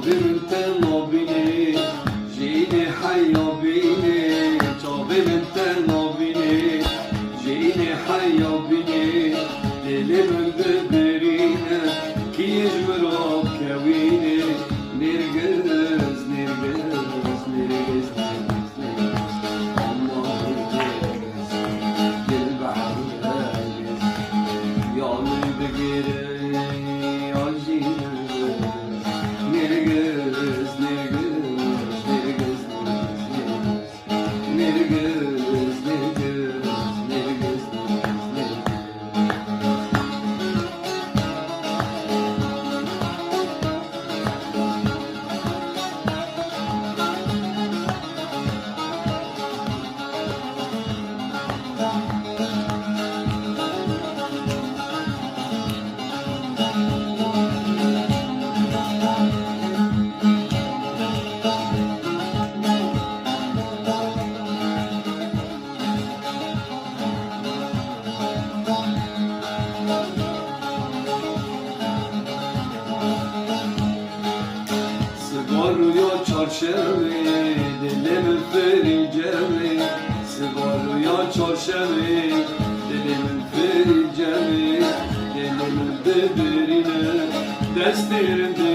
انت نوبيني جيني حيا بيني جابر انت نوبيني جيني حيا بيني ليلي من ببرينا كي يجمرو كويني نرقز نرقز نرقز الله نرقز للبحر راقز يا اللي بقري يا جينا نرقز نرقز نرقز نرقز نرقز Sigaroya çarşevi, dilimin fericevi. Sigaroya çarşevi, dilimin fericevi. Dilimin beberine, destirin